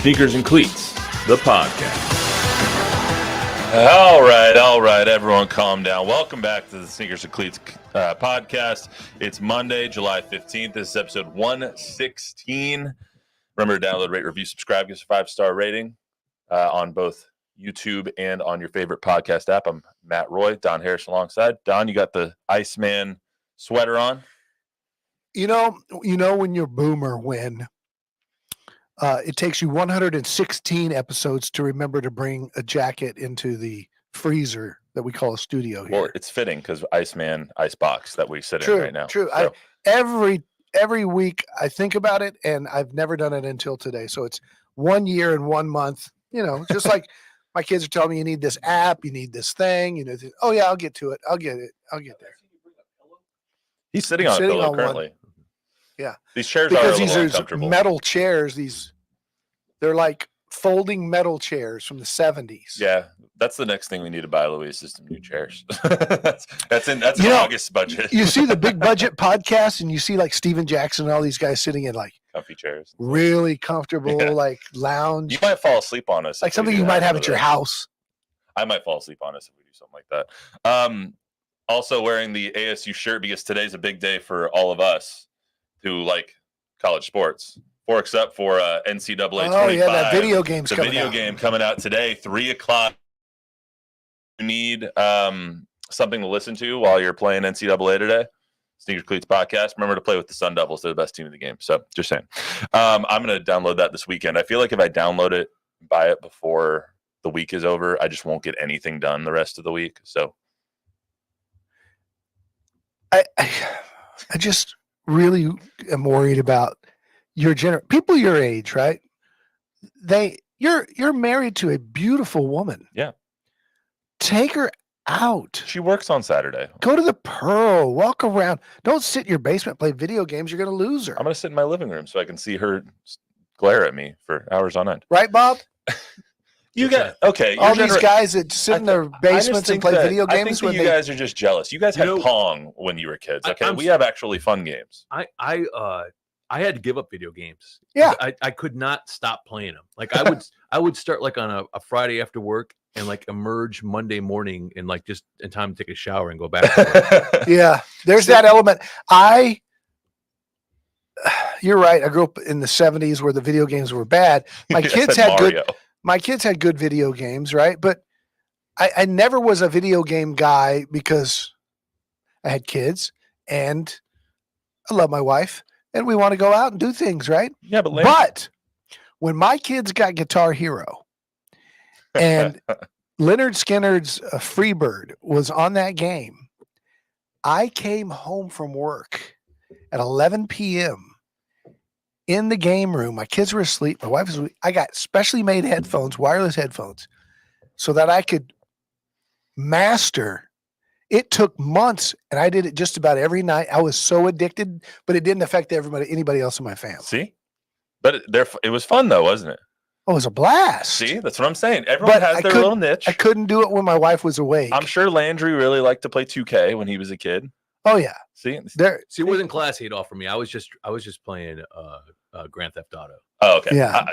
Sneakers and Cleats, the podcast. All right, everyone calm down. Welcome back to the Sneakers and Cleats podcast. It's Monday, July 15th. This is episode 116. Remember to download, rate, review, subscribe, give us a 5-star rating on both YouTube and on your favorite podcast app. I'm Matt Roy, Don Harris alongside. Don, you got the Iceman sweater on? You know when you're boomer when it takes you 116 episodes to remember to bring a jacket into the freezer that we call a studio here. Well, it's fitting because Iceman icebox that we sit True, in right now. True. So. Every week I think about it, and I've never done it until today. So it's 1 year and 1 month. You know, just like my kids are telling me, you need this app, you need this thing. You know, oh yeah, I'll get to it. I'll get there. He's sitting on a pillow currently. One. Yeah, these chairs because are a these little are uncomfortable. Metal chairs. They're like folding metal chairs from the 70s. Yeah, that's the next thing we need to buy, Louise, is some new chairs. that's an August budget. You see the big budget podcast, and you see like Steven Jackson and all these guys sitting in like comfy chairs, really comfortable, like lounge. You might fall asleep on us, like something you might have at your house. I might fall asleep on us if we do something like that. Also wearing the ASU shirt because today's a big day for all of us who like college sports. Except for NCAA 25. Oh, yeah, that video game's the coming video out. game coming out today, 3 o'clock. You need something to listen to while you're playing NCAA today. Sneakers Cleats podcast. Remember to play with the Sun Devils. They're the best team in the game. So just saying. I'm going to download that this weekend. I feel like if I download it and buy it before the week is over, I just won't get anything done the rest of the week. So I just really am worried about people your age, right? You're married to a beautiful woman. Yeah. Take her out. She works on Saturday. Go to the Pearl, walk around. Don't sit in your basement, play video games. You're going to lose her. I'm going to sit in my living room so I can see her glare at me for hours on end. Right, Bob? You got okay. All these guys that sit in their basements and play video games. I think you guys are just jealous. You guys had Pong when you were kids. Okay, we have actually fun games. I had to give up video games. Yeah, I could not stop playing them. Like I would start like on a Friday after work and like emerge Monday morning and like just in time to take a shower and go back to work. Yeah, there's that element. You're right. I grew up in the 70s where the video games were bad. My kids had Mario. My kids had good video games, right? But I never was a video game guy because I had kids and I love my wife. And we want to go out and do things, right? Yeah, but when my kids got Guitar Hero and Leonard Skinner's Freebird was on that game, I came home from work at 11 p.m. in the game room. My kids were asleep. My wife was asleep. I got specially made headphones, wireless headphones, so that I could master. It took months, and I did it just about every night. I was so addicted, but it didn't affect anybody else in my family. See? But it was fun, though, wasn't it? Oh, it was a blast. See? That's what I'm saying. Everyone has their little niche. I couldn't do it when my wife was awake. I'm sure Landry really liked to play 2K when he was a kid. Oh, yeah. See? It wasn't classy at all for me. I was just playing Grand Theft Auto. Oh, okay. Yeah.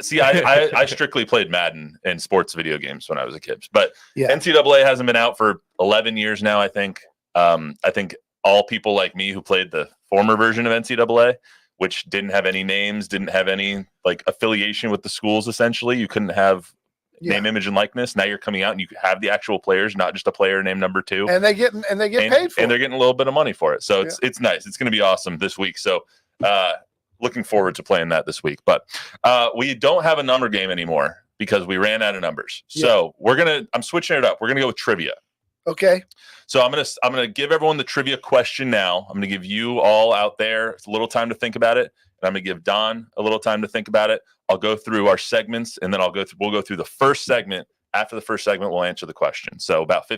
I strictly played Madden and sports video games when I was a kid. But yeah. NCAA hasn't been out for 11 years now, I think. I think all people like me who played the former version of NCAA, which didn't have any names, didn't have any like affiliation with the schools, essentially. You couldn't have name, image, and likeness. Now you're coming out and you have the actual players, not just a player named number 2. And they get paid for it. And they're getting a little bit of money for it. So it's nice. It's going to be awesome this week. So looking forward to playing that this week. But we don't have a number game anymore because we ran out of numbers. So I'm switching it up. We're gonna go with trivia. Okay. So I'm gonna give everyone the trivia question now. I'm gonna give you all out there a little time to think about it, and I'm gonna give Don a little time to think about it. I'll go through our segments, and then we'll go through the first segment. After the first segment, we'll answer the question. So about 10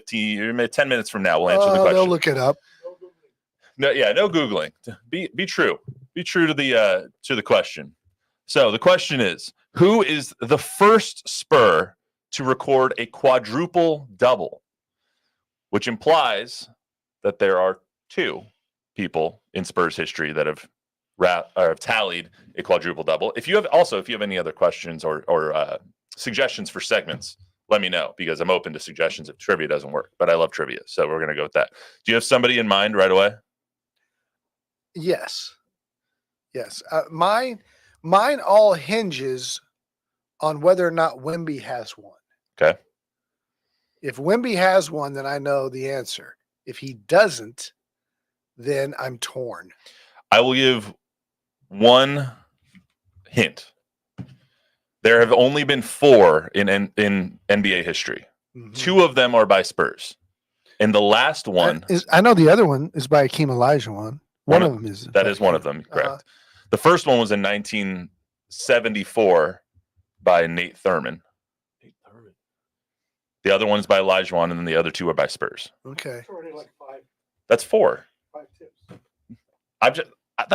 minutes from now, we'll answer the question. They'll look it up. No Googling. Be true. Be true to the question. So the question is, who is the first Spur to record a quadruple double? Which implies that there are 2 people in Spurs history that have tallied a quadruple double. If you have any other questions or suggestions for segments, let me know, because I'm open to suggestions if trivia doesn't work. But I love trivia, so we're gonna go with that. Do you have somebody in mind right away? Yes. Mine all hinges on whether or not Wemby has one. Okay. If Wemby has one, then I know the answer. If he doesn't, then I'm torn. I will give one hint. There have only been 4 in NBA history. Mm-hmm. 2 of them are by Spurs. And the last one I know the other one is by Akeem Olajuwon. One of them is. That is one of them, correct. The first one was in 1974 by Nate Thurman. The other one's by Olajuwon, and then the other 2 are by Spurs. Okay. That's 4. 5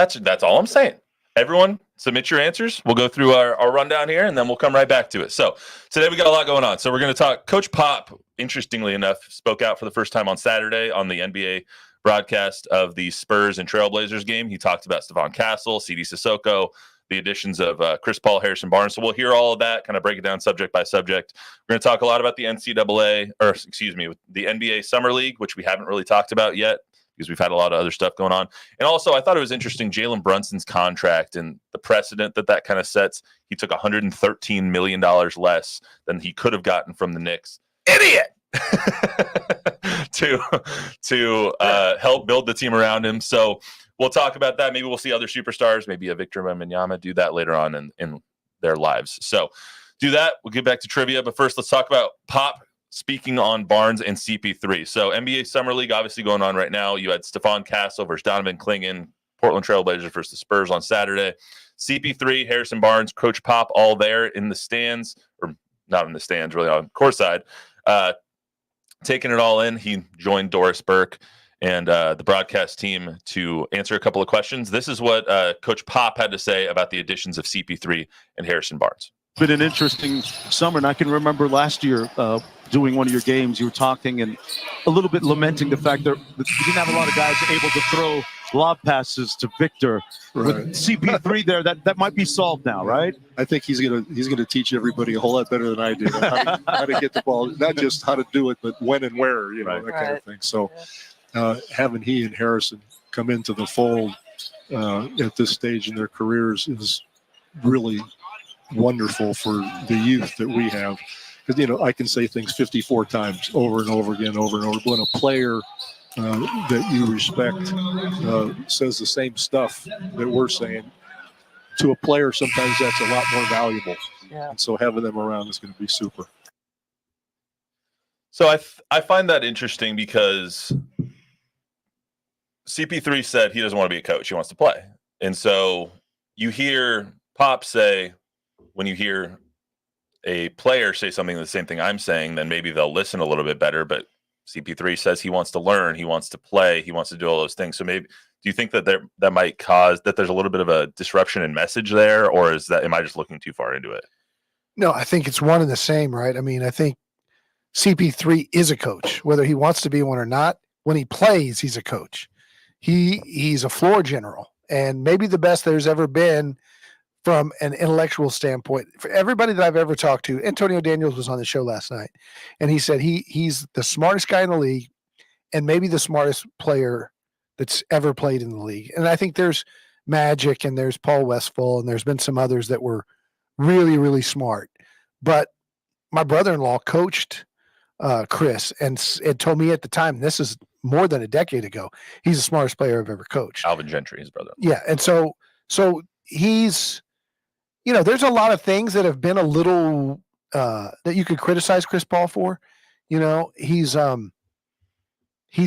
tips. That's all I'm saying. Everyone, submit your answers. We'll go through our rundown here, and then we'll come right back to it. So today we got a lot going on. So we're going to talk. Coach Pop, interestingly enough, spoke out for the first time on Saturday on the NBA broadcast of the Spurs and Trailblazers game. He talked about Stephon Castle, Sidy Cissoko, the additions of Chris Paul, Harrison Barnes. So we'll hear all of that, kind of break it down subject by subject. We're going to talk a lot about the the NBA Summer League, which we haven't really talked about yet, because we've had a lot of other stuff going on. And also, I thought it was interesting, Jalen Brunson's contract and the precedent that kind of sets. He took $113 million less than he could have gotten from the Knicks. Idiot! to help build the team around him. So we'll talk about that. Maybe we'll see other superstars, maybe a Victor Wembanyama do that later on in their lives. So do that. We'll get back to trivia. But first, let's talk about Pop speaking on Barnes and CP3. So NBA Summer League obviously going on right now. You had Stephon Castle versus Donovan Clingan, Portland Trailblazers versus the Spurs on Saturday. CP3, Harrison Barnes, Coach Pop, all there in the stands, or not in the stands, really on courtside, taking it all in. He joined Doris Burke and the broadcast team to answer a couple of questions. This is what Coach Pop had to say about the additions of CP3 and Harrison Barnes. Been an interesting summer, and I can remember last year doing one of your games, you were talking and a little bit lamenting the fact that you didn't have a lot of guys able to throw lob passes to Victor. Right. With CP3 there, that might be solved now, right? I think he's gonna teach everybody a whole lot better than I do how to get the ball, not just how to do it, but when and where, that kind of thing. So having he and Harrison come into the fold at this stage in their careers is really wonderful for the youth that we have, because I can say things 54 times over and over again, but when a player that you respect says the same stuff that we're saying to a player, sometimes that's a lot more valuable. And so having them around is going to be super. So I find that interesting, because CP3 said he doesn't want to be a coach, he wants to play. And so you hear Pop say, when you hear a player say something the same thing I'm saying, then maybe they'll listen a little bit better. But CP3 says he wants to learn, he wants to play, he wants to do all those things. So maybe, do you think that that might cause that there's a little bit of a disruption in message there, or am I just looking too far into it? No, I think it's one and the same, right? I mean, I think CP3 is a coach, whether he wants to be one or not. When he plays, he's a coach. He's a floor general, and maybe the best there's ever been from an intellectual standpoint. For everybody that I've ever talked to, Antonio Daniels was on the show last night, and he said he's the smartest guy in the league and maybe the smartest player that's ever played in the league. And I think there's Magic and there's Paul Westphal and there's been some others that were really, really smart. But my brother-in-law coached Chris and told me at the time, this is more than a decade ago, he's the smartest player I've ever coached. Alvin Gentry, his brother. Yeah, and so he's, there's a lot of things that have been a little that you could criticize Chris Paul for. He's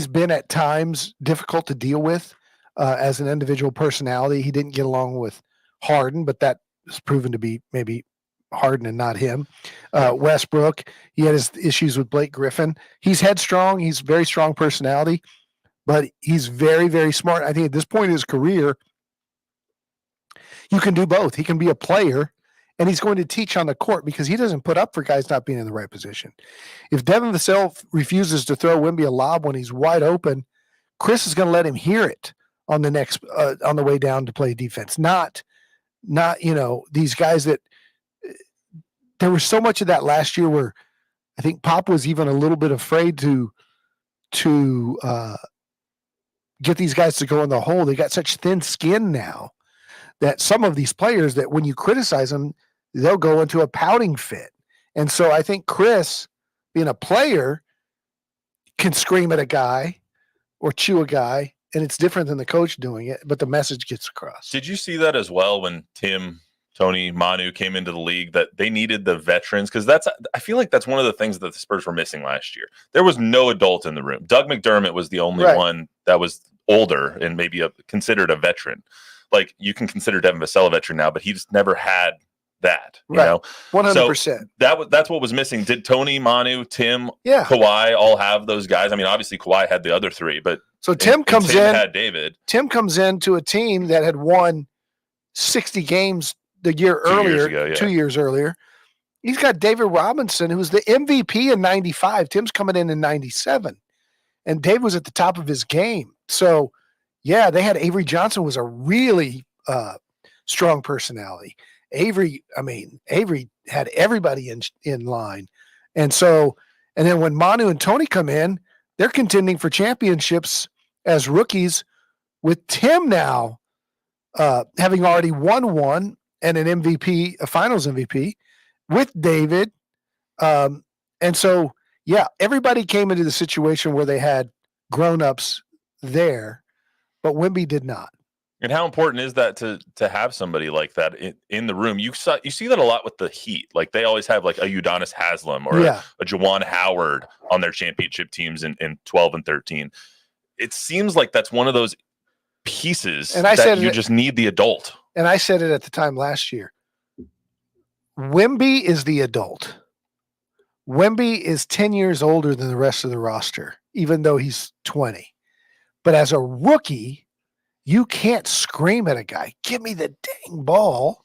been at times difficult to deal with as an individual personality. He didn't get along with Harden, but that has proven to be maybe Harden and not him. Westbrook, he had his issues with Blake Griffin. He's headstrong. He's a very strong personality, but he's very, very smart. I think at this point in his career, you can do both. He can be a player, and he's going to teach on the court, because he doesn't put up for guys not being in the right position. If Devin Vassell refuses to throw Wemby a lob when he's wide open, Chris is going to let him hear it on the next on the way down to play defense. Not these guys that there was so much of that last year where I think Pop was even a little bit afraid to get these guys to go in the hole. They got such thin skin now that some of these players that when you criticize them, they'll go into a pouting fit. And so I think Chris, being a player, can scream at a guy or chew a guy, and it's different than the coach doing it, but the message gets across. Did you see that as well when Tim, Tony, Manu came into the league, that they needed the veterans? Because I feel like that's one of the things that the Spurs were missing last year. There was no adult in the room. Doug McDermott was the only one that was older and maybe considered a veteran. Like, you can consider Devin Vassell a veteran now, but he's never had that, you know? 100%. So that's what was missing. Did Tony, Manu, Tim, Yeah. Kawhi all have those guys? I mean, obviously Kawhi had the other three, but So Tim comes Tim in. had David. Tim comes into a team that had won 60 games the year 2 years earlier, ago, yeah. 2 years earlier. He's got David Robinson, who was the MVP in 95. Tim's coming in 97. And Dave was at the top of his game. So, yeah, they had Avery Johnson was a really strong personality. Avery had everybody in line. And then when Manu and Tony come in, they're contending for championships as rookies with Tim now having already won one and an MVP, a finals MVP with David. And so, yeah, everybody came into the situation where they had grown-ups there, but Wemby did not. And how important is that to have somebody like that in the room? You see that a lot with the Heat. Like, they always have like a Udonis Haslem or a Juwan Howard on their championship teams in 12 and 13. It seems like that's one of those pieces that you just need the adult. And I said it at the time last year. Wemby is the adult. Wemby is 10 years older than the rest of the roster, even though he's 20. But as a rookie, you can't scream at a guy, give me the dang ball,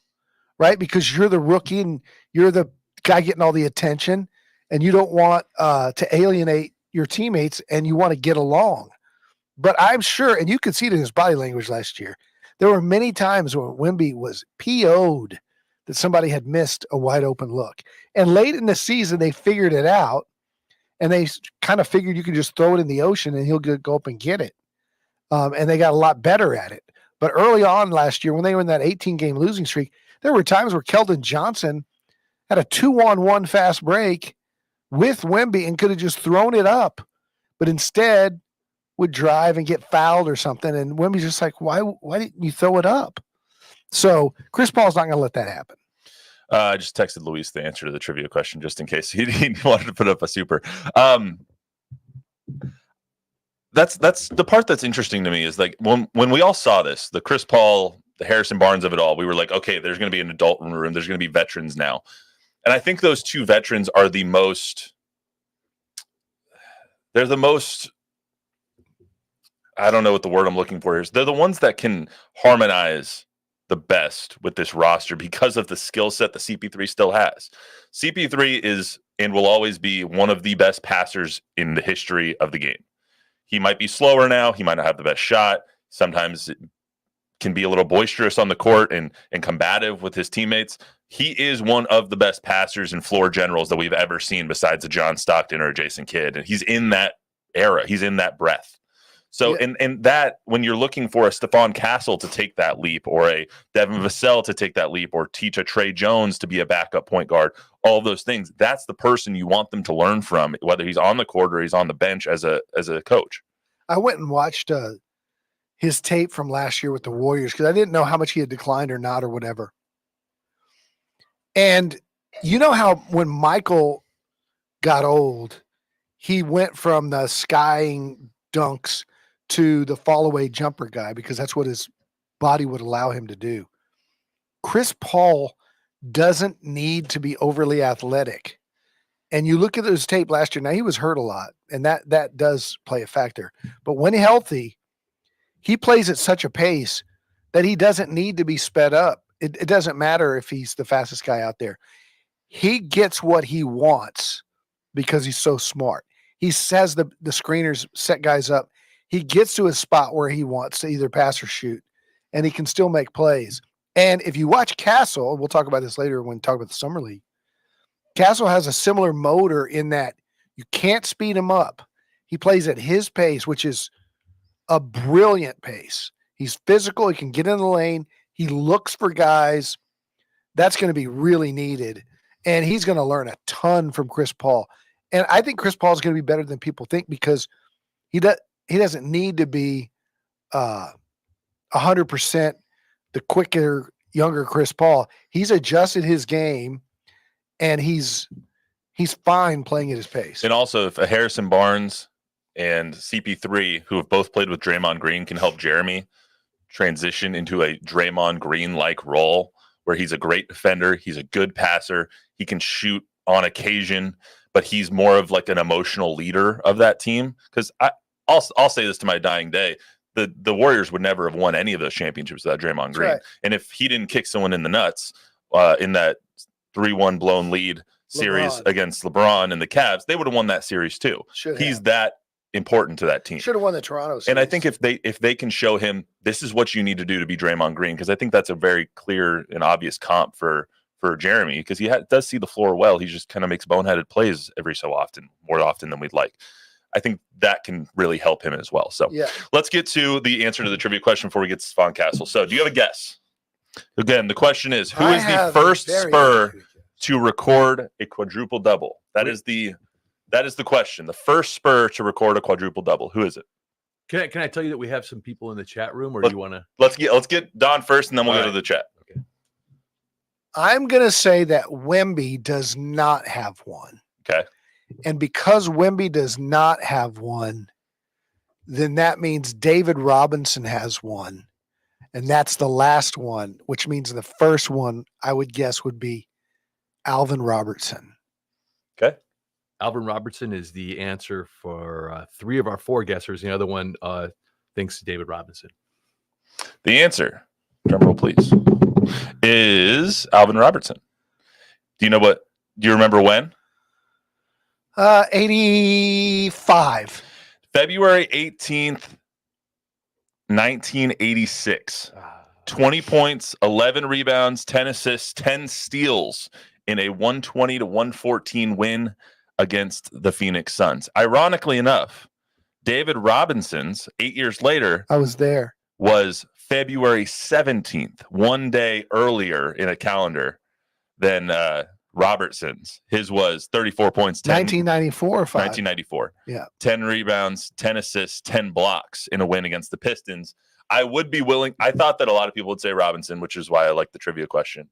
right? Because you're the rookie and you're the guy getting all the attention, and you don't want to alienate your teammates, and you want to get along. But I'm sure, and you could see it in his body language last year, there were many times when Wemby was PO'd that somebody had missed a wide open look. And late in the season, they figured it out, and they kind of figured you could just throw it in the ocean and he'll go up and get it. And they got a lot better at it. But early on last year, when they were in that 18-game losing streak, there were times where Keldon Johnson had a 2-on-1 fast break with Wemby and could have just thrown it up, but instead would drive and get fouled or something. And Wemby's just like, why didn't you throw it up? So Chris Paul's not going to let that happen. I just texted Luis the answer to the trivia question just in case he wanted to put up a super. That's the part that's interesting to me is like when we all saw this, the Chris Paul, the Harrison Barnes of it all, we were like, okay, there's going to be an adult in the room. There's going to be veterans now. And I think those two veterans are they're the most, I don't know what the word I'm looking for is. They're the ones that can harmonize the best with this roster because of the skill set that CP3 still has. CP3 is and will always be one of the best passers in the history of the game. He might be slower now. He might not have the best shot. Sometimes it can be a little boisterous on the court and combative with his teammates. He is one of the best passers and floor generals that we've ever seen besides a John Stockton or a Jason Kidd. And he's in that era. He's in that breath. So, and that when you're looking for a Stephon Castle to take that leap or a Devin Vassell to take that leap or teach a Trey Jones to be a backup point guard, all those things, that's the person you want them to learn from, whether he's on the court or he's on the bench as a coach. I went and watched his tape from last year with the Warriors because I didn't know how much he had declined or not or whatever. And you know how when Michael got old, he went from the skying dunks to the fall away jumper guy because that's what his body would allow him to do. Chris Paul doesn't need to be overly athletic. And you look at his tape last year, now he was hurt a lot, and that does play a factor. But when healthy, he plays at such a pace that he doesn't need to be sped up. It doesn't matter if he's the fastest guy out there. He gets what he wants because he's so smart. He says the screeners set guys up. he gets to a spot where he wants to either pass or shoot, and he can still make plays. And if you watch Castle, we'll talk about this later when we talk about the Summer League, Castle has a similar motor in that you can't speed him up. He plays at his pace, which is a brilliant pace. He's physical. He can get in the lane. He looks for guys. That's going to be really needed. And he's going to learn a ton from Chris Paul. And I think Chris Paul is going to be better than people think because he doesn't need to be 100% the quicker, younger Chris Paul. He's adjusted his game, and he's fine playing at his pace. And also, if a Harrison Barnes and CP3, who have both played with Draymond Green, can help Jeremy transition into a Draymond Green-like role where he's a great defender, he's a good passer, he can shoot on occasion, but he's more of like an emotional leader of that team. Because I'll say this to my dying day, the Warriors would never have won any of those championships without Draymond Green. Right. And if he didn't kick someone in the nuts in that 3-1 blown lead series against LeBron and the Cavs, they would have won that series too. He's that important to that team. Should have won the Toronto series. And I think if they can show him this is what you need to do to be Draymond Green, because I think that's a very clear and obvious comp for Jeremy, because he does see the floor well. He just kind of makes boneheaded plays every so often, more often than we'd like. I think that can really help him as well. So let's get to the answer to the trivia question before we get to Stephon Castle. So do you have a guess? Again, the question is, who is the first Spur to record a quadruple double? That is the question. The first Spur to record a quadruple double. Who is it? Can I tell you that we have some people in the chat room, or do you want to? Let's get Don first, and then we'll go to the chat. Okay. I'm gonna say that Wemby does not have one. Okay. And because Wemby does not have one, then that means David Robinson has one. And that's the last one, which means the first one I would guess would be Alvin Robertson. Okay. Alvin Robertson is the answer for 3 of our 4 guessers. The other one thinks David Robinson. The answer, drumroll please, is Alvin Robertson. Do you remember when? 85. February 18th, 1986. 20 points, 11 rebounds, 10 assists, 10 steals in a 120-114 win against the Phoenix Suns. Ironically enough, David Robinson's 8 years later, I was there, was February 17th, one day earlier in a calendar than Robertson's. His was 34 points, 1994 or 5? 1994. Yeah. 10 rebounds, 10 assists, 10 blocks in a win against the Pistons. I would be willing. I thought that a lot of people would say Robinson, which is why I like the trivia question.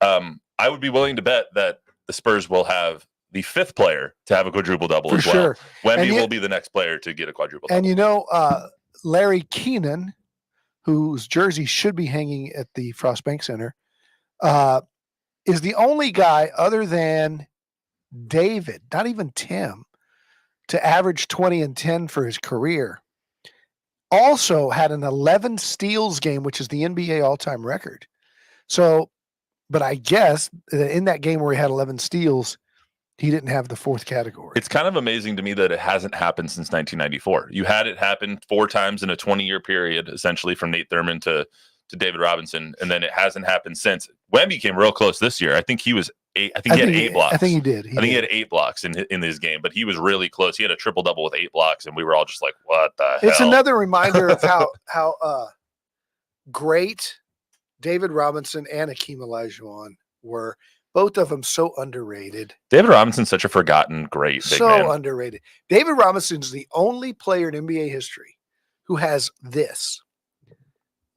I would be willing to bet that the Spurs will have the 5th player to have a quadruple double as well. Sure. Wemby will be the next player to get a quadruple double. And Larry Keenan, whose jersey should be hanging at the Frost Bank Center, is the only guy other than David, not even Tim, to average 20 and 10 for his career. Also had an 11 steals game, which is the NBA all-time record. So, but I guess that in that game where he had 11 steals, he didn't have the 4th category. It's kind of amazing to me that it hasn't happened since 1994. You had it happen 4 times in a 20-year period, essentially from Nate Thurmond to David Robinson, and then it hasn't happened since. Wemby came real close this year. I think he was 8. I think he had 8 blocks. I think he did. He had 8 blocks in his game, but he was really close. He had a triple double with 8 blocks, and we were all just like, "What the hell?" It's another reminder of how great David Robinson and Hakeem Olajuwon were. Both of them so underrated. David Robinson's such a forgotten great big man. Underrated. David Robinson's the only player in NBA history who has this: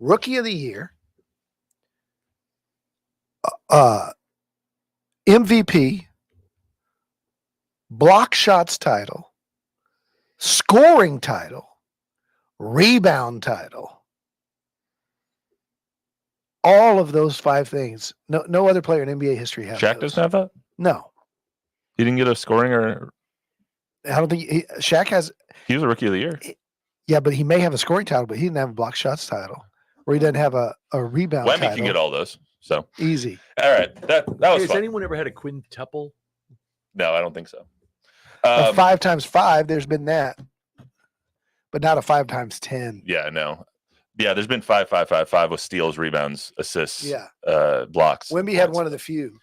Rookie of the Year, MVP, block shots title, scoring title, rebound title. All of those 5 things. No other player in NBA history has. Shaq doesn't have that? No. He didn't get a scoring or. I don't think Shaq has. He was a Rookie of the Year. Yeah, but he may have a scoring title, but he didn't have a block shots title, or he doesn't have a rebound Wemby title. can get all those. So easy. All right, that was Has fun. anyone ever had a quintuple? No, I don't think so. 5 times 5. There's been that. but not a 5 times 10. Yeah, no. Yeah, there's been 5-5-5-5 with steals, rebounds, assists, blocks. Wemby had one of the few.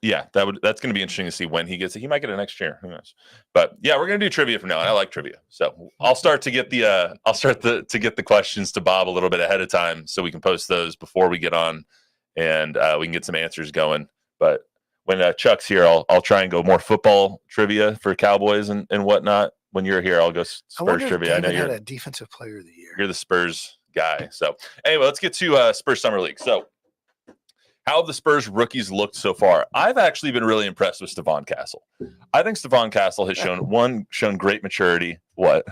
Yeah, that's going to be interesting to see when he gets it. He might get it next year. Who knows? But yeah, we're going to do trivia from now on. I like trivia, so I'll start to get the questions to Bob a little bit ahead of time, so we can post those before we get on, and we can get some answers going. But when Chuck's here, I'll try and go more football trivia for Cowboys and whatnot. When you're here, I'll go Spurs trivia. I know you're a defensive player of the year. You're the Spurs guy. So anyway, let's get to Spurs Summer League. So how have the Spurs rookies looked so far? I've actually been really impressed with Stephon Castle. I think Stephon Castle has shown great maturity. What?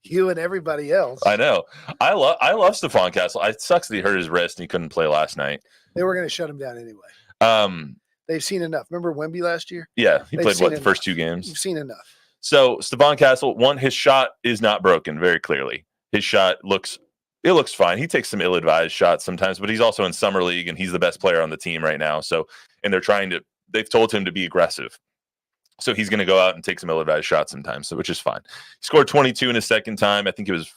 You and everybody else. I know. I love Stephon Castle. It sucks that he hurt his wrist and he couldn't play last night. They were going to shut him down anyway. They've seen enough. Remember Wemby last year? Yeah, he played the first 2 games. You've seen enough. So Stephon Castle, his shot is not broken very clearly. His shot looks fine. He takes some ill-advised shots sometimes, but he's also in summer league and he's the best player on the team right now. So, and they've told him to be aggressive. So he's going to go out and take some ill-advised shots sometimes, so which is fine. He scored 22 in his second time. I think it was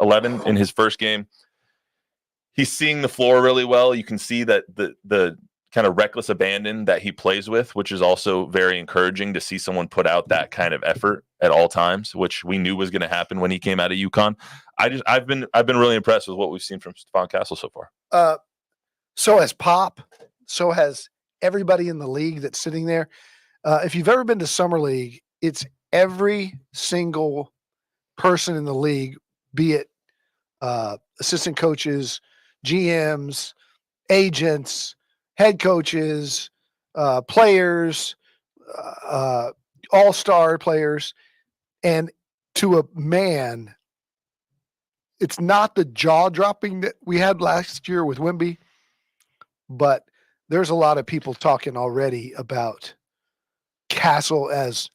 11 in his first game. He's seeing the floor really well. You can see that the kind of reckless abandon that he plays with, which is also very encouraging to see someone put out that kind of effort at all times, which we knew was going to happen when he came out of UConn. I've been really impressed with what we've seen from Stephon Castle so far. So has Pop. So has everybody in the league that's sitting there. If you've ever been to Summer League, it's every single person in the league, be it assistant coaches, GMs, agents, head coaches, players, all-star players, and to a man, it's not the jaw-dropping that we had last year with Wemby, but there's a lot of people talking already about Castle as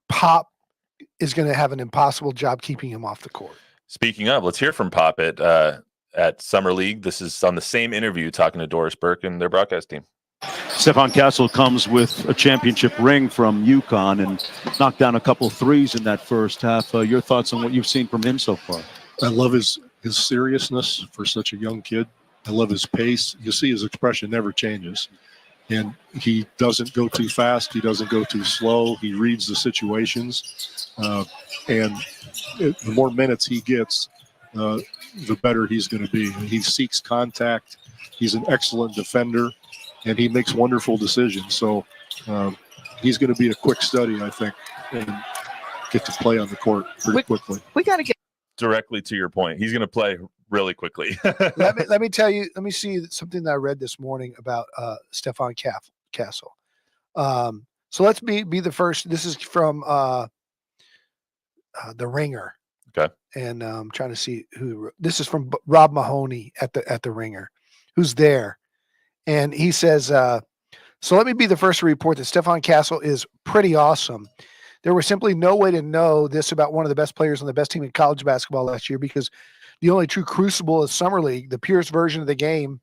Pop is going to have an impossible job keeping him off the court. Speaking of, let's hear from Pop at Summer League. This is on the same interview talking to Doris Burke and their broadcast team. Stephon Castle comes with a championship ring from UConn and knocked down a couple threes in that first half. Your thoughts on what you've seen from him so far? I love his seriousness for such a young kid. I love his pace. You see his expression never changes. And he doesn't go too fast. He doesn't go too slow. He reads the situations. And the more minutes he gets, the better he's going to be. He seeks contact. He's an excellent defender, and he makes wonderful decisions. So he's going to be a quick study, I think, and get to play on the court pretty quickly. We got to get directly to your point. He's going to play really quickly. let me tell you. Let me see something that I read this morning about Stephon Castle. So let's be the first. This is from The Ringer. Okay. And I'm trying to see who. This is from Rob Mahoney at the Ringer, who's there, and he says, "So let me be the first to report that Stephon Castle is pretty awesome. There was simply no way to know this about one of the best players on the best team in college basketball last year because the only true crucible is Summer League, the purest version of the game.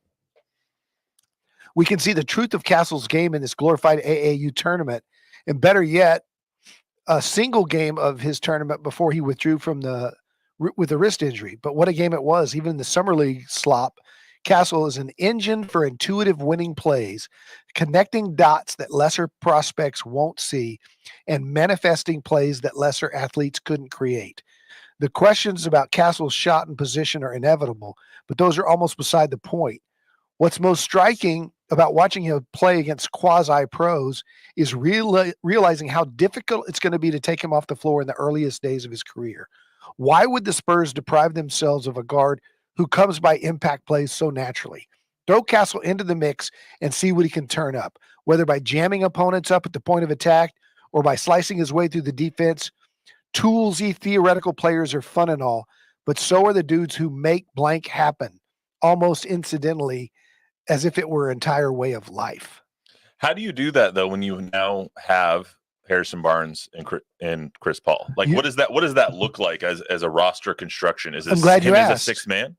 We can see the truth of Castle's game in this glorified AAU tournament, and better yet, a single game of his tournament before he withdrew from with a wrist injury. But what a game it was. Even in the Summer League slop, Castle is an engine for intuitive winning plays, connecting dots that lesser prospects won't see, and manifesting plays that lesser athletes couldn't create. The questions about Castle's shot and position are inevitable, but those are almost beside the point. What's most striking about watching him play against quasi-pros is realizing how difficult it's going to be to take him off the floor in the earliest days of his career. Why would the Spurs deprive themselves of a guard who comes by impact plays so naturally? Throw Castle into the mix and see what he can turn up, whether by jamming opponents up at the point of attack or by slicing his way through the defense. Toolsy theoretical players are fun and all, but so are the dudes who make blank happen, almost incidentally, as if it were an entire way of life. How do you do that though when you now have Harrison Barnes and Chris Paul? Like, what does that look like as a roster construction? Is this him as a sixth man?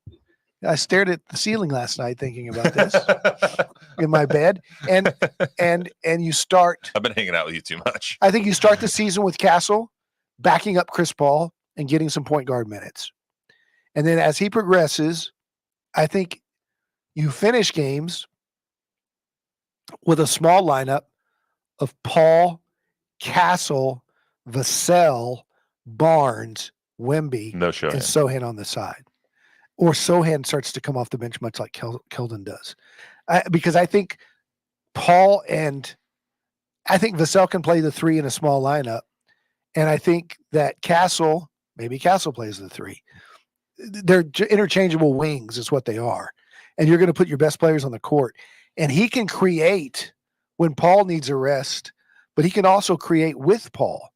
I stared at the ceiling last night thinking about this in my bed, and you start. I've been hanging out with you too much. I think you start the season with Castle, backing up Chris Paul and getting some point guard minutes. And then as he progresses, I think you finish games with a small lineup of Paul, Castle, Vassell, Barnes, Wemby, No show. and Sohan on the side. Or Sohan starts to come off the bench much like Keldon does. Because I think Paul and I think Vassell can play the 3 in a small lineup. And I think that maybe Castle plays the 3. They're interchangeable wings is what they are. And you're going to put your best players on the court. And he can create when Paul needs a rest, but he can also create with Paul.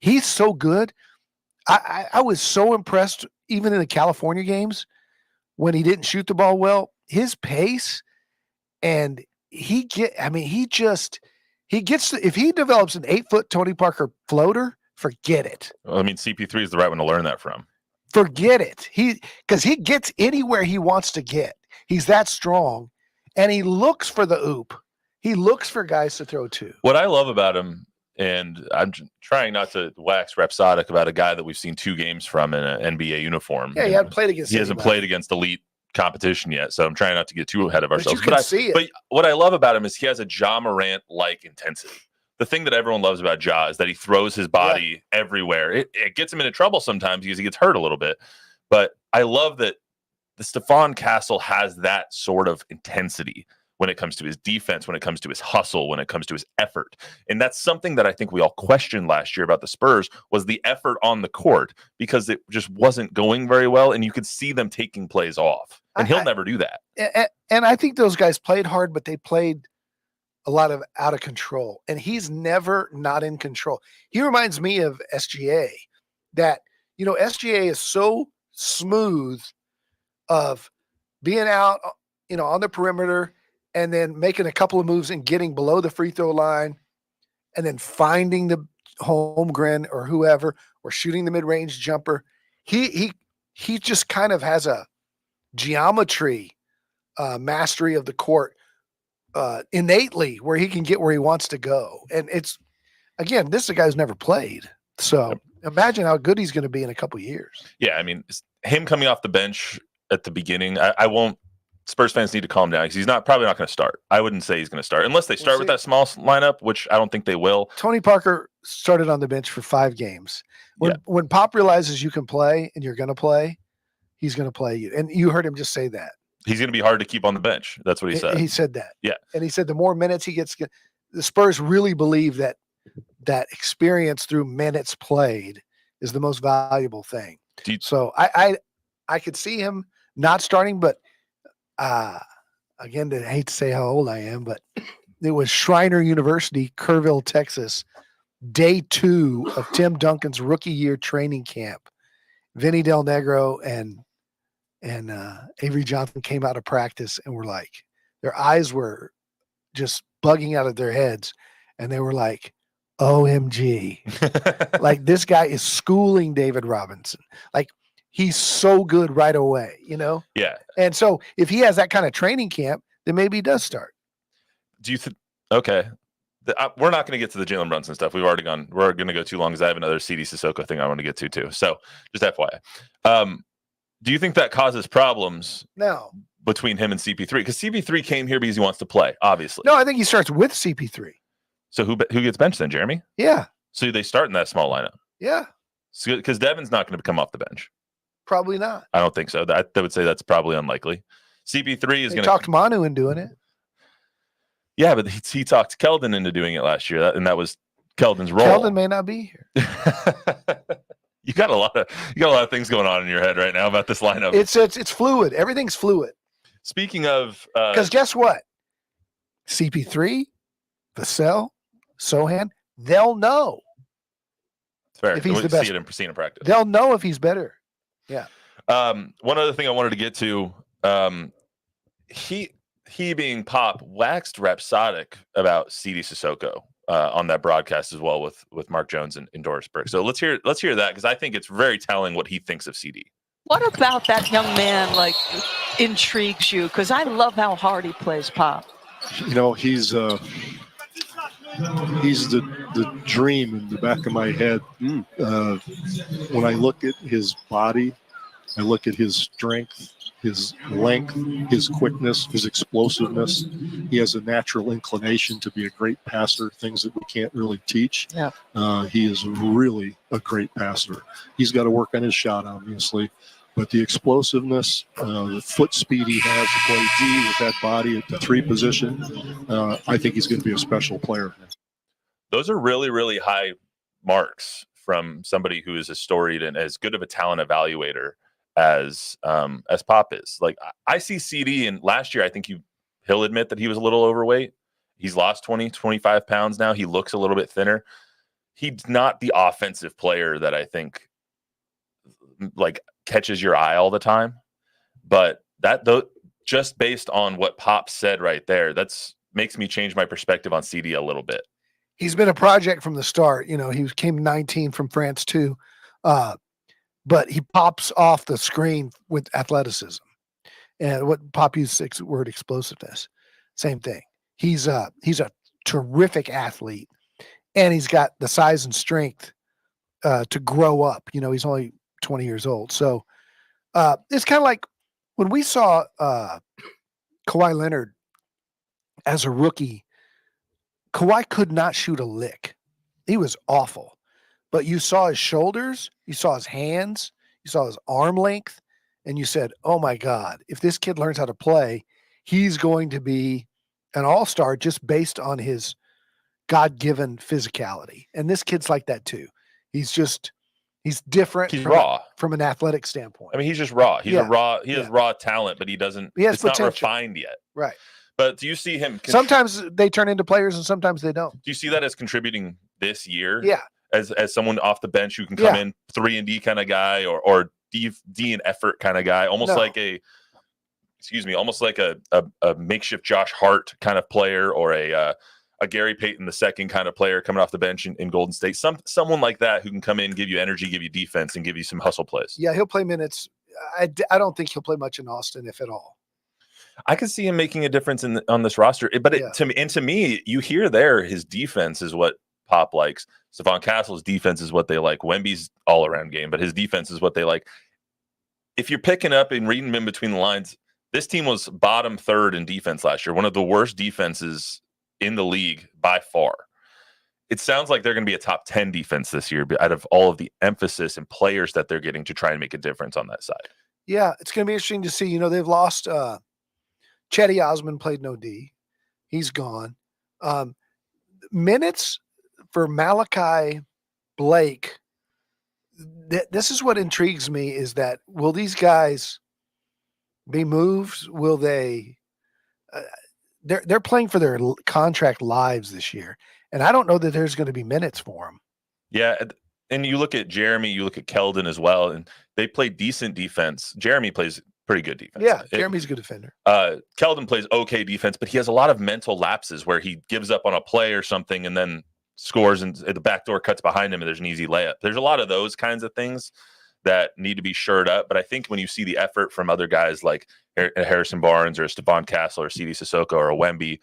He's so good. I was so impressed, even in the California games, when he didn't shoot the ball well, his pace, and if he develops an 8-foot Tony Parker floater, forget it. Well, I mean, CP3 is the right one to learn that from. Forget it. Because he gets anywhere he wants to get. He's that strong, and he looks for the oop. He looks for guys to throw to. What I love about him, and I'm trying not to wax rhapsodic about a guy that we've seen 2 games from in an NBA uniform. Yeah, he hasn't played against. He hasn't played against elite competition yet, so I'm trying not to get too ahead of ourselves. But you can see it. But what I love about him is he has a Ja Morant-like intensity. The thing that everyone loves about Ja is that he throws his body everywhere. It gets him into trouble sometimes because he gets hurt a little bit. But I love that the Stephon Castle has that sort of intensity when it comes to his defense, when it comes to his hustle, when it comes to his effort. And that's something that I think we all questioned last year about the Spurs was the effort on the court because it just wasn't going very well. And you could see them taking plays off. And he'll never do that. And I think those guys played hard, but they played a lot of out of control. And he's never not in control. He reminds me of SGA that, SGA is so smooth of being out, on the perimeter and then making a couple of moves and getting below the free throw line and then finding the Holmgren or whoever or shooting the mid-range jumper. He just kind of has a geometry mastery of the court innately where he can get where he wants to go. And it's, again, this is a guy who's never played. So imagine how good he's going to be in a couple of years. Yeah, I mean, him coming off the bench at the beginning, I won't. Spurs fans need to calm down because he's probably not going to start. I wouldn't say he's going to start unless they start with that small lineup, which I don't think they will. Tony Parker started on the bench for 5 games. When Pop realizes you can play and you're going to play, he's going to play you. And you heard him just say that. He's going to be hard to keep on the bench. That's what he said. He said that. Yeah. And he said the more minutes he gets, the Spurs really believe that experience through minutes played is the most valuable thing. So I could see him not starting, but again, I hate to say how old I am, but it was Shriner University, Kerrville, Texas, day 2 of Tim Duncan's rookie year training camp. Vinny Del Negro and Avery Johnson came out of practice and were like, their eyes were just bugging out of their heads. And they were like, OMG. Like, this guy is schooling David Robinson. Like, he's so good right away, Yeah. And so if he has that kind of training camp, then maybe he does start. Do you think? Okay. We're not going to get to the Jalen Brunson stuff. We're going to go too long because I have another Sidy Cissoko thing I want to get to too. So just FYI. Do you think that causes problems between him and CP3? Because CP3 came here because he wants to play, obviously. No, I think he starts with CP3. So who gets benched then, Jeremy? Yeah. So they start in that small lineup? Yeah. So because Devin's not going to come off the bench. Probably not. I don't think so. I would say that's probably unlikely. CP3 is going to talk Manu into doing it. Yeah, but he talked Keldon into doing it last year, and that was Keldon's role. Keldon may not be here. You got a lot of things going on in your head right now about this lineup. It's fluid. Everything's fluid. Speaking of, because guess what? CP3, Vassell, Sohan, they'll know. Fair. If he's the best. See it in practice. They'll know if he's better. Yeah. One other thing I wanted to get to, he being Pop waxed rhapsodic about Sidy Cissoko on that broadcast as well with Mark Jones and Doris Burke. So let's hear that because I think it's very telling what he thinks of Sidy. What about that young man intrigues you? Because I love how hard he plays Pop. He's he's the dream in the back of my head. When I look at his body, I look at his strength, his length, his quickness, his explosiveness. He has a natural inclination to be a great passer, things that we can't really teach. Yeah. He is really a great passer. He's got to work on his shot, obviously. But the explosiveness, the foot speed he has to play D with that body at the 3 position, I think he's going to be a special player. Those are really, really high marks from somebody who is a storied and as good of a talent evaluator as Pop is. Like, I see CD, and last year I think he'll admit that he was a little overweight. He's lost 20, 25 pounds now. He looks a little bit thinner. He's not the offensive player that I think like catches your eye all the time. But that, though, just based on what Pop said right there, that's makes me change my perspective on CD a little bit. He's been a project from the start. You know, he came 19 from France too. But he pops off the screen with athleticism, and what Pop used the word explosiveness. Same thing. He's a terrific athlete, and he's got the size and strength to grow up. You know, he's only 20 years old, so it's kind of like when we saw Kawhi Leonard as a rookie. Kawhi could not shoot a lick. He was awful. But you saw his shoulders, you saw his hands, you saw his arm length, and you said, oh my God, if this kid learns how to play, he's going to be an all-star just based on his God-given physicality. And this kid's like that too. He's different. He's raw from an athletic standpoint. I mean, he's just raw. He has raw talent, but it's potential. not refined yet. Right. But do you see him? Sometimes they turn into players and sometimes they don't. Do you see that as contributing this year? Yeah. As someone off the bench who can come in 3-and-D kind of guy or D and effort kind of guy, almost like a makeshift Josh Hart kind of player, or a Gary Payton II kind of player coming off the bench in Golden State. Someone like that who can come in, give you energy, give you defense, and give you some hustle plays. Yeah, he'll play minutes. I don't think he'll play much in Austin, if at all. I can see him making a difference on this roster. But to me, you hear there his defense is what Pop likes. Stephon Castle's defense is what they like. Wemby's all-around game, but his defense is what they like. If you're picking up and reading in between the lines, this team was bottom 3rd in defense last year, one of the worst defenses in the league by far. It sounds like they're going to be a top 10 defense this year, but out of all of the emphasis and players that they're getting to try and make a difference on that side. Yeah, it's going to be interesting to see. You know, they've lost Chetty Osman, played no D. He's gone. Minutes for Malachi Blake, this is what intrigues me, is that will these guys be moved? Will they they're playing for their contract lives this year, and I don't know that there's going to be minutes for them. Yeah, and you look at Jeremy, you look at Keldon as well, and they play decent defense. Jeremy plays pretty good defense. Yeah, Jeremy's a good defender. Keldon plays okay defense, but he has a lot of mental lapses where he gives up on a play or something and then scores, and the back door cuts behind him and there's an easy layup. There's a lot of those kinds of things that need to be shored up. But I think when you see the effort from other guys like Harrison Barnes or Stephon Castle or Sidy Cissoko or a Wemby,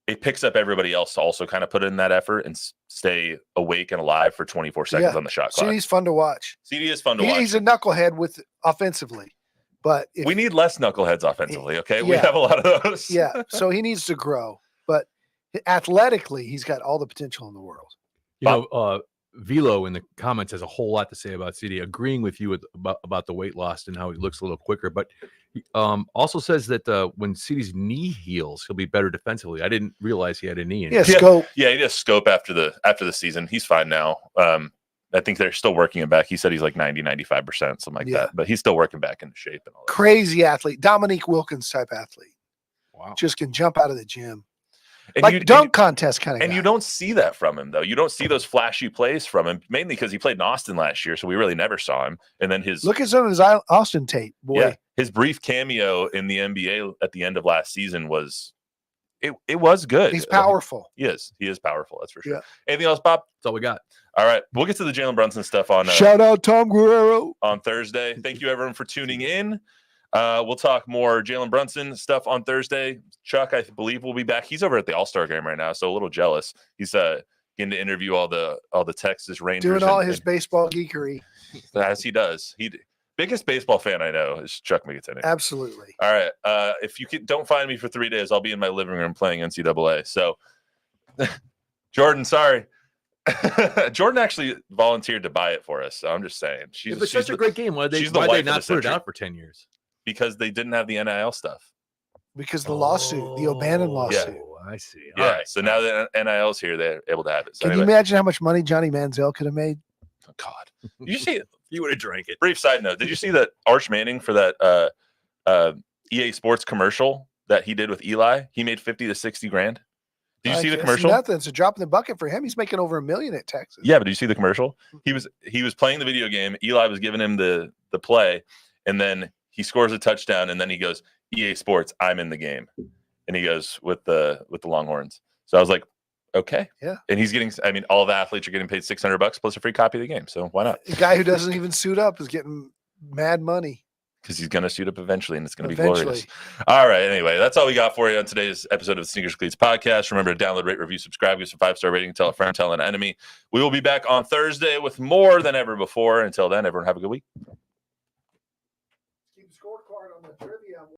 it picks up everybody else to also kind of put in that effort and stay awake and alive for 24 seconds on the shot clock. CD's fun to watch. CD is fun to watch. He's a knucklehead with offensively, but we need less knuckleheads offensively. Okay. We have a lot of those. Yeah. So he needs to grow, but athletically, he's got all the potential in the world. You know, Velo in the comments has a whole lot to say about CD, agreeing with you about the weight loss and how he looks a little quicker. But he also says that when CD's knee heals, he'll be better defensively. I didn't realize he had a knee injury. Scope. Yeah, he does scope after the season. He's fine now. I think they're still working him back. He said he's like 90-95%, something like that. But he's still working back into shape and all that. Crazy athlete, Dominique Wilkins type athlete. Wow, just can jump out of the gym. And like dunk contest kind of and guy. You don't see that from him, though. You don't see those flashy plays from him, mainly because he played in Austin last year, so we really never saw him. And then look at some of his Austin tape, boy. Yeah, his brief cameo in the NBA at the end of last season was it was good. He's powerful. He is powerful. That's for sure. Yeah. Anything else, Bob? That's all we got. All right, we'll get to the Jalen Brunson stuff on. Shout out Tom Guerrero on Thursday. Thank you everyone for tuning in. We'll talk more Jalen Brunson stuff on Thursday. Chuck, I believe, will be back. He's over at the All-Star game right now, so a little jealous. He's getting to interview all the Texas Rangers. Doing all his baseball geekery. As he does. Biggest baseball fan I know is Chuck McGittany. Absolutely. All right. If you don't find me for 3 days, I'll be in my living room playing NCAA. So, Jordan, sorry. Jordan actually volunteered to buy it for us. So I'm just saying. It's such a great game. Why they she's the not wife of put the it century. out for 10 years? Because they didn't have the NIL stuff. Because the lawsuit, the O'Bannon lawsuit. Oh, I see. Yeah. All right. So now that NIL's here, they're able to have it. So Can you imagine how much money Johnny Manziel could have made? Oh, God. Did you see it? You would have drank it. Brief side note. Did you see that Arch Manning for that EA Sports commercial that he did with Eli? He made 50 to 60 grand. Did you see the It's commercial? nothing. It's a drop in the bucket for him. He's making over $1 million at Texas. Yeah, but did you see the commercial? He was playing the video game. Eli was giving him the play, and then he scores a touchdown, and then he goes, EA Sports, I'm in the game. And he goes with the Longhorns. So I was like, okay. Yeah. And he's getting, all the athletes are getting paid $600 plus a free copy of the game. So why not? The guy who doesn't even suit up is getting mad money. Because he's going to suit up eventually, and it's going to be Eventually. glorious. All right. Anyway, that's all we got for you on today's episode of the Sneakers and Cleats podcast. Remember to download, rate, review, subscribe, give us a 5-star rating, tell a friend, tell an enemy. We will be back on Thursday with more than ever before. Until then, everyone have a good week.